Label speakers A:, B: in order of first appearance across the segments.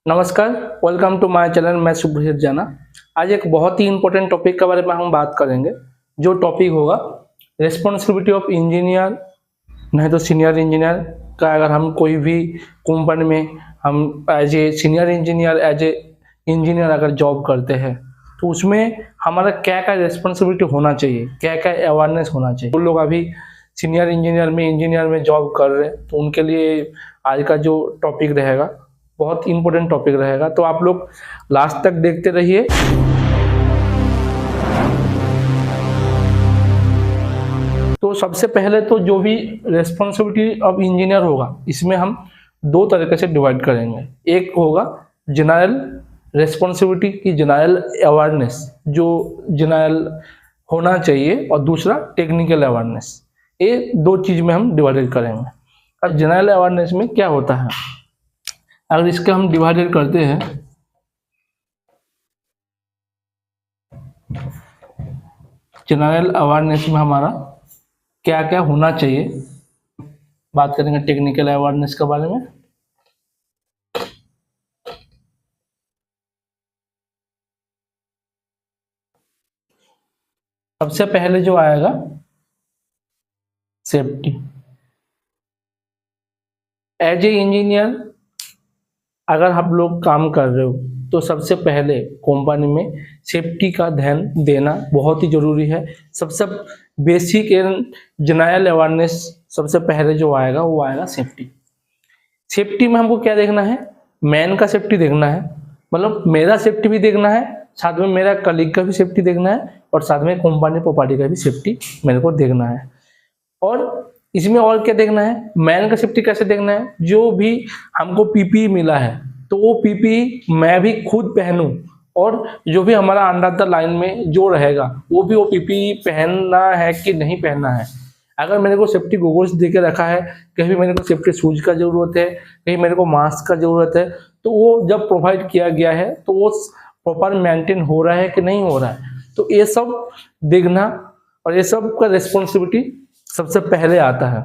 A: नमस्कार, welcome to my channel. मैं सुब्रजीत जाना। आज एक बहुत ही इंपॉर्टेंट टॉपिक के बारे में हम बात करेंगे, जो टॉपिक होगा रिस्पॉन्सिबिलिटी ऑफ इंजीनियर, नहीं तो सीनियर इंजीनियर का। अगर हम कोई भी कंपनी में हम as a senior engineer, as a engineer अगर जॉब करते हैं तो उसमें हमारा क्या क्या रिस्पॉन्सिबिलिटी होना चाहिए, क्या क्या अवेयरनेस होना चाहिए। वो लोग अभी सीनियर इंजीनियर में जॉब कर रहे हैं तो उनके लिए आज का जो टॉपिक रहेगा बहुत इंपॉर्टेंट टॉपिक रहेगा। तो आप लोग लास्ट तक देखते रहिए। तो सबसे पहले तो जो भी रिस्पॉन्सिबिलिटी ऑफ इंजीनियर होगा, इसमें हम दो तरीके से डिवाइड करेंगे। एक होगा जनरल रिस्पॉन्सिबिलिटी की जनरल अवेयरनेस, जो जनरल होना चाहिए, और दूसरा टेक्निकल अवेयरनेस। ये दो चीज में हम डिवाइडेड करेंगे। अब जनरल अवेयरनेस में क्या होता है, अगर इसके हम डिवाइडेड करते हैं, जनरल अवेयरनेस में हमारा क्या क्या होना चाहिए, बात करेंगे टेक्निकल अवेयरनेस के बारे में। सबसे पहले जो आएगा सेफ्टी। एज ए इंजीनियर अगर आप लोग काम कर रहे हो तो सबसे पहले कंपनी में सेफ्टी का ध्यान देना बहुत ही जरूरी है। सबसे बेसिक एंड जनरल अवेयरनेस सबसे पहले जो आएगा वो आएगा सेफ्टी। सेफ्टी में हमको क्या देखना है, मैन का सेफ्टी देखना है, मतलब मेरा सेफ्टी भी देखना है, साथ में मेरा कलीग का भी सेफ्टी देखना है, और साथ में कंपनी प्रॉपर्टी का भी सेफ्टी मेरे को देखना है। और इसमें और क्या देखना है, मैन का सेफ्टी कैसे देखना है, जो भी हमको पीपीई मिला है तो वो पीपीई मैं भी खुद पहनूं, और जो भी हमारा अंडर द लाइन में जो रहेगा वो भी वो पीपीई पहनना है कि नहीं पहनना है। अगर मेरे को सेफ्टी गोगल्स दे के रखा है, कहीं मेरे को सेफ्टी शूज का जरूरत है, कहीं मेरे को मास्क का जरूरत है, तो वो जब प्रोवाइड किया गया है तो वो प्रॉपर मेंटेन हो रहा है कि नहीं हो रहा है। तो ये सब देखना, और ये सब का रिस्पॉन्सिबिलिटी सबसे पहले आता है।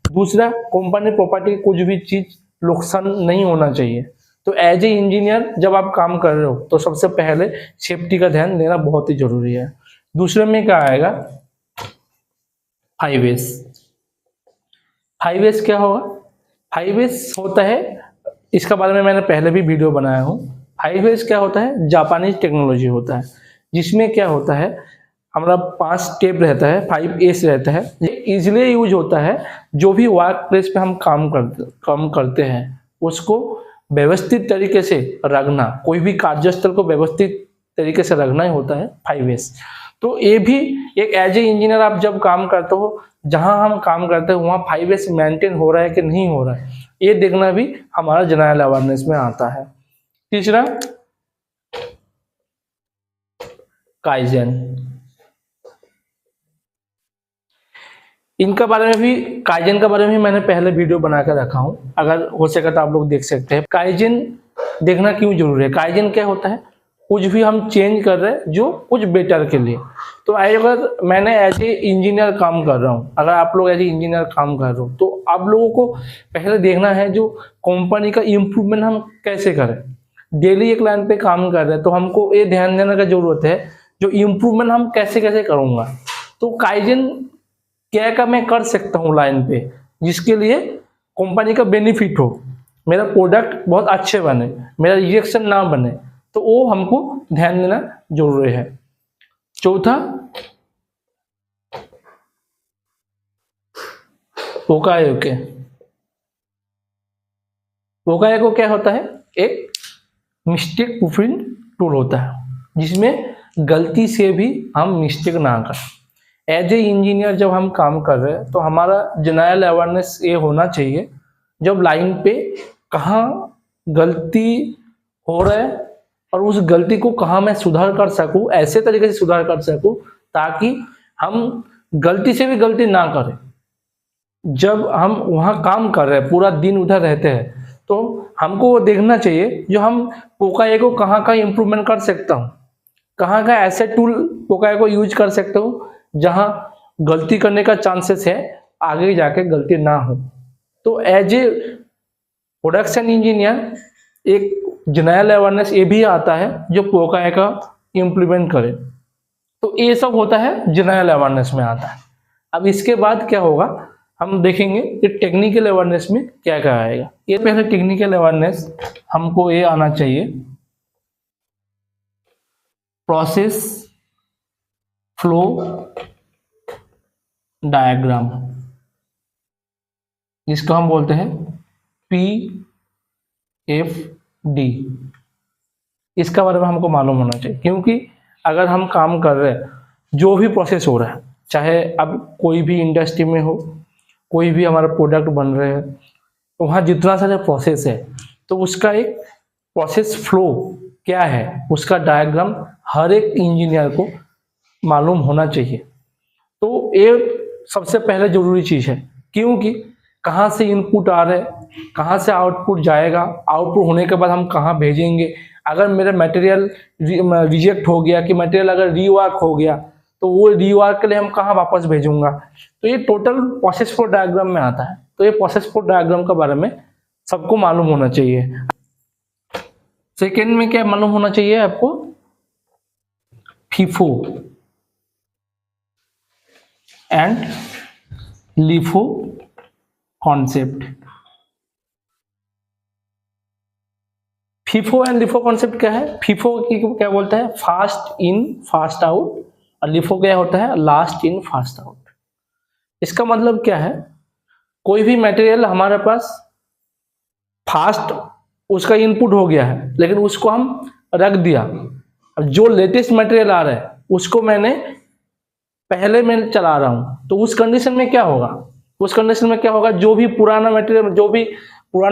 A: दूसरा, कंपनी प्रॉपर्टी कुछ भी चीज नुकसान नहीं होना चाहिए। तो एज ए इंजीनियर जब आप काम कर रहे हो तो सबसे पहले सेफ्टी का ध्यान देना बहुत ही जरूरी है। दूसरे में क्या आएगा, हाईवेज। हाईवेज क्या होगा, हाईवेज होता है, इसका बारे में मैंने पहले भी वीडियो बनाया हूँ। हाईवेज क्या होता है, जापानीज टेक्नोलॉजी होता है, जिसमें क्या होता है हमारा 5 स्टेप रहता है, 5 A's रहता है। ये इजीली यूज होता है। जो भी वर्क प्लेस पे हम काम करते हैं उसको व्यवस्थित तरीके से रखना, कोई भी कार्यस्थल को व्यवस्थित तरीके से रखना ही होता है 5 A's। तो ये भी एक एज ए इंजीनियर आप जब काम करते हो, जहां हम काम करते हैं वहां 5 A's मेंटेन हो रहा है कि नहीं हो रहा है, ये देखना भी हमारा जनरल अवेयरनेस में आता है। तीसरा, काइजेन। इनका बारे में भी, काइजेन के बारे में भी मैंने पहले वीडियो बना कर रखा हूं, अगर हो सके तो आप लोग देख सकते हैं। काइजेन देखना क्यों जरूरी है, काइजेन क्या होता है, कुछ भी हम चेंज कर रहे हैं जो कुछ बेटर के लिए। तो अगर मैंने एज ए इंजीनियर काम कर रहा हूं, अगर आप लोग एज ए इंजीनियर काम कर रहे हो तो आप लोगों को पहले देखना है जो कंपनी का इम्प्रूवमेंट हम कैसे करें। डेली एक लाइन पे काम कर रहे हैं तो हमको ये ध्यान देने का जरूरत है जो इम्प्रूवमेंट हम कैसे कैसे करूंगा। तो काइजेन क्या क्या मैं कर सकता हूँ लाइन पे, जिसके लिए कंपनी का बेनिफिट हो, मेरा प्रोडक्ट बहुत अच्छे बने, मेरा रिजेक्शन ना बने, तो वो हमको ध्यान देना जरूरी है। चौथा, ओकायोके। ओकायोके क्या होता है, एक मिस्टेक प्रूफिंग टूल होता है, जिसमें गलती से भी हम मिस्टेक ना करें। एज ए इंजीनियर जब हम काम कर रहे हैं तो हमारा जनरल अवेयरनेस ये होना चाहिए, जब लाइन पे कहाँ गलती हो रहा है और उस गलती को कहाँ मैं सुधार कर सकूं, ऐसे तरीके से सुधार कर सकूं ताकि हम गलती से भी गलती ना करें। जब हम वहाँ काम कर रहे हैं, पूरा दिन उधर रहते हैं, तो हमको वो देखना चाहिए जो हम पोकाए को कहाँ का इम्प्रूवमेंट कर सकता हूँ, कहाँ का ऐसे टूल पोकाए को यूज कर सकता हूँ जहां गलती करने का चांसेस है आगे जाके गलती ना हो। तो एज ए प्रोडक्शन इंजीनियर एक जनरल अवेयरनेस ये भी आता है जो पोका का इम्प्लीमेंट करे। तो ये सब होता है जनरल अवेयरनेस में आता है। अब इसके बाद क्या होगा हम देखेंगे कि टेक्निकल अवेयरनेस में क्या क्या आएगा। ये पहले टेक्निकल अवेयरनेस हमको ये आना चाहिए, प्रोसेस फ्लो डायग्राम, जिसको हम बोलते हैं PFD। इसका बारे में हमको मालूम होना चाहिए, क्योंकि अगर हम काम कर रहे हैं, जो भी प्रोसेस हो रहा है, चाहे अब कोई भी इंडस्ट्री में हो, कोई भी हमारा प्रोडक्ट बन रहे हैं, तो वहाँ जितना सारा प्रोसेस है तो उसका एक प्रोसेस फ्लो क्या है, उसका डायग्राम हर एक इंजीनियर को मालूम होना चाहिए। तो ये सबसे पहले जरूरी चीज़ है, क्योंकि कहाँ से इनपुट आ रहे हैं, कहाँ से आउटपुट जाएगा, आउटपुट होने के बाद हम कहाँ भेजेंगे। अगर मेरा मटेरियल रिजेक्ट हो गया, कि मटेरियल अगर रीवर्क हो गया, तो वो रीवर्क के लिए हम कहाँ वापस भेजूंगा। तो ये टोटल प्रोसेस फ्लो डायग्राम में आता है। तो ये प्रोसेस फ्लो डायग्राम के बारे में सबको मालूम होना चाहिए। सेकेंड में क्या मालूम होना चाहिए आपको, FIFO and LIFO concept. FIFO and LIFO concept क्या है? फीफो की क्या बोलता है, फास्ट इन फास्ट आउट, और लिफो क्या होता है, लास्ट इन फास्ट आउट। इसका मतलब क्या है, कोई भी मटेरियल हमारे पास फास्ट उसका इनपुट हो गया है, लेकिन उसको हम रख दिया। अब जो लेटेस्ट मटेरियल आ रहा है उसको मैंने पहले मैं चला रहा हूं, तो उस कंडीशन में क्या होगा, उस कंडीशन में क्या होगा, जो भी पुराना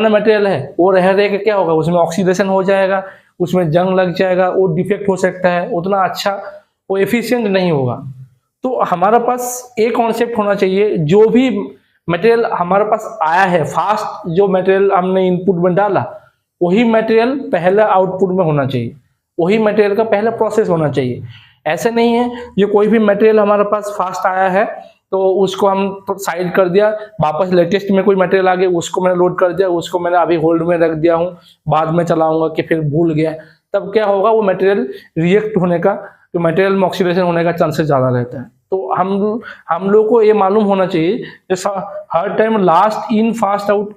A: मटेरियल है वो रह के क्या होगा, उसमें ऑक्सीडेशन हो जाएगा, उसमें जंग लग जाएगा, वो डिफेक्ट हो सकता है, उतना अच्छा वो एफिशिएंट नहीं होगा। तो हमारा पास एक कॉन्सेप्ट होना चाहिए, जो भी मटेरियल हमारे पास आया है फास्ट, जो मटेरियल हमने इनपुट में डाला, वही मटेरियल पहले आउटपुट में होना चाहिए, वही मटेरियल का पहला प्रोसेस होना चाहिए। ऐसे नहीं है जो कोई भी मटेरियल हमारे पास फास्ट आया है तो उसको हम तो साइड कर दिया, वापस लेटेस्ट में कोई मटेरियल आ गया उसको मैंने लोड कर दिया, उसको मैंने अभी होल्ड में रख दिया हूँ, बाद में चलाऊंगा कि फिर भूल गया, तब क्या होगा, वो मटेरियल रिएक्ट होने का, तो मटेरियल में ऑक्सीडेशन होने का चांसेस ज़्यादा रहता है। तो हम लोग को ये मालूम होना चाहिए जैसा हर time last in fast out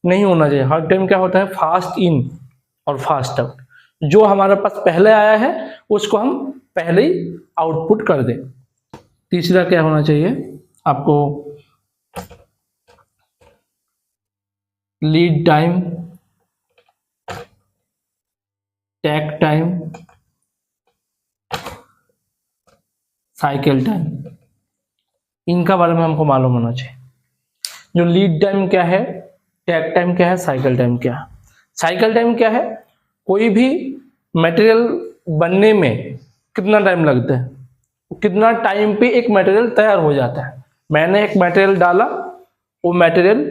A: नहीं होना चाहिए। हर टाइम क्या होता है, फास्ट इन और फास्ट आउट। जो हमारे पास पहले आया है उसको हम पहले ही आउटपुट कर दें। तीसरा क्या होना चाहिए आपको, लीड टाइम, टैक टाइम, साइकिल टाइम, इनका बारे में हमको मालूम होना चाहिए। जो लीड टाइम क्या है, टैक टाइम क्या है, साइकिल टाइम क्या है। साइकिल टाइम क्या है, कोई भी मटेरियल बनने में कितना टाइम लगता है, कितना टाइम पे एक मटेरियल तैयार हो जाता है। मैंने एक मटेरियल डाला, वो मटेरियल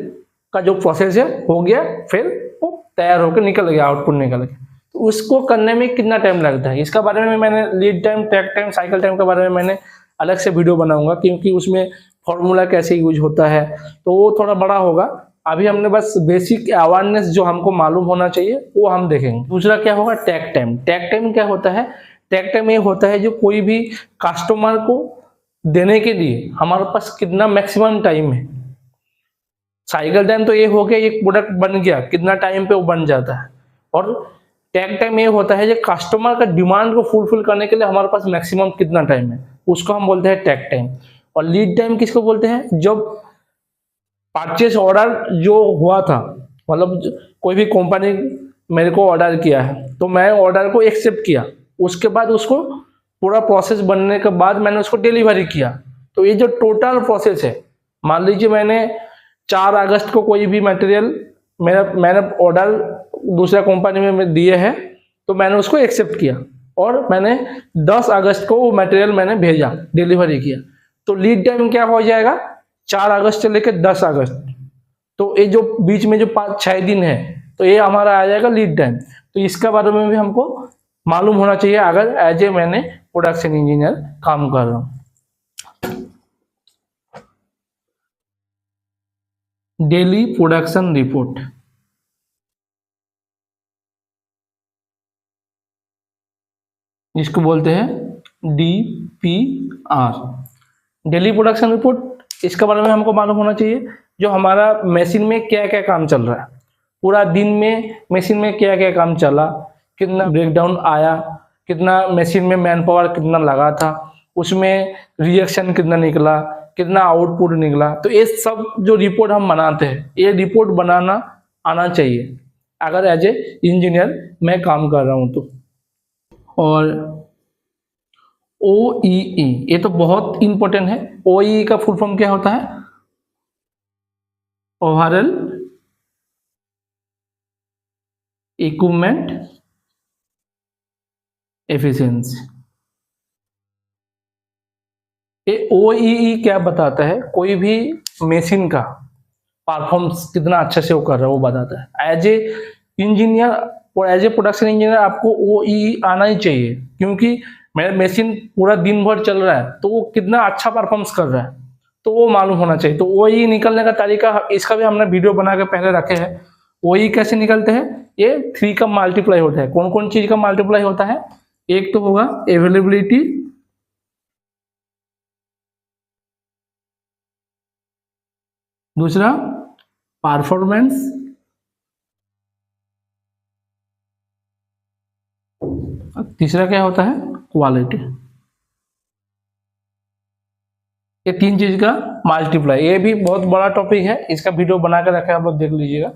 A: का जो प्रोसेस है हो गया, फिर वो तैयार होकर निकल गया, आउटपुट निकल गया, तो उसको करने में कितना टाइम लगता है। इसका बारे में मैंने लीड टाइम, टैक टाइम, साइकिल टाइम के बारे में मैंने अलग से वीडियो बनाऊंगा, क्योंकि उसमें फॉर्मूला कैसे यूज होता है तो वो थोड़ा बड़ा होगा। अभी हमने बस बेसिक अवेयरनेस जो हमको मालूम होना चाहिए वो हम देखेंगे। दूसरा क्या होगा, टैक टाइम। टैक टाइम क्या होता है, टैक टाइम ये होता है जो कोई भी कस्टमर को देने के लिए हमारे पास कितना मैक्सिमम टाइम है। साइकिल टाइम तो ये हो गया, एक प्रोडक्ट बन गया कितना टाइम पे वो बन जाता है, और टैक टाइम ये होता है जो कस्टमर का डिमांड को फुलफिल करने के लिए हमारे पास मैक्सिमम कितना टाइम है, उसको हम बोलते हैं टैक टाइम। और लीड टाइम किसको बोलते हैं, जब परचेस ऑर्डर जो हुआ था, मतलब कोई भी कंपनी मेरे को ऑर्डर किया है तो मैं ऑर्डर को एक्सेप्ट किया, उसके बाद उसको पूरा प्रोसेस बनने के बाद मैंने उसको डिलीवरी किया, तो ये जो टोटल प्रोसेस है, मान लीजिए मैंने 4 अगस्त को कोई भी मटेरियल मैंने ऑर्डर दूसरा कंपनी में दिए हैं, तो मैंने उसको एक्सेप्ट किया और मैंने 10 अगस्त को वो मटेरियल मैंने भेजा, डिलीवरी किया, तो लीड टाइम क्या हो जाएगा, 4 अगस्त से लेकर 10 अगस्त, तो ये जो बीच में जो 5-6 दिन है, तो ये हमारा आ जाएगा लीड टाइम। तो इसके बारे में भी हमको मालूम होना चाहिए अगर एज ए मैंने प्रोडक्शन इंजीनियर काम कर रहा हूँ। डेली प्रोडक्शन रिपोर्ट, जिसको बोलते हैं DPR, डेली प्रोडक्शन रिपोर्ट। इसके बारे में हमको मालूम होना चाहिए जो हमारा मशीन में क्या क्या काम चल रहा है, पूरा दिन में मशीन में क्या क्या काम चला, कितना ब्रेकडाउन आया, कितना मशीन में मैन पावर कितना लगा था, उसमें रिएक्शन कितना निकला, कितना आउटपुट निकला। तो ये सब जो रिपोर्ट हम बनाते हैं, ये रिपोर्ट बनाना आना चाहिए अगर एज ए इंजीनियर मैं काम कर रहा हूँ तो। और OEE ये तो बहुत इंपॉर्टेंट है। OEE का फुल फॉर्म क्या होता है? Overall equipment efficiency. ये OEE क्या बताता है? कोई भी मशीन का परफॉर्मेंस कितना अच्छे से वो कर रहा है वो बताता है। एज ए इंजीनियर और एज ए प्रोडक्शन इंजीनियर आपको OEE आना ही चाहिए, क्योंकि मेरा मशीन पूरा दिन भर चल रहा है तो वो कितना अच्छा परफॉर्मेंस कर रहा है तो वो मालूम होना चाहिए। तो OEE निकलने का तरीका इसका भी हमने वीडियो बना के पहले रखे हैं। OEE कैसे निकलते हैं? ये 3 का मल्टीप्लाई होता है। कौन कौन चीज का मल्टीप्लाई होता है? एक तो होगा अवेलेबिलिटी, दूसरा परफॉर्मेंस, तीसरा क्या होता है? क्वालिटी। ये 3 चीज का मल्टीप्लाई, ये भी बहुत बड़ा टॉपिक है, इसका वीडियो बना के रखा है, आप लोग देख लीजिएगा।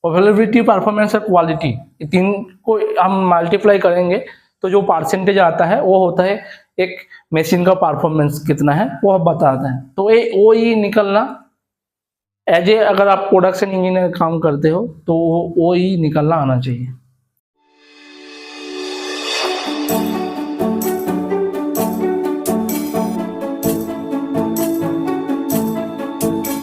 A: अवेलेबिलिटी, परफॉर्मेंस और क्वालिटी, ये 3 को हम मल्टीप्लाई करेंगे तो जो परसेंटेज आता है वो होता है एक मशीन का परफॉर्मेंस कितना है वो बताता है। तो ये OEE निकलना एज ए अगर आप प्रोडक्शन इंजीनियर काम करते हो तो OEE निकलना आना चाहिए।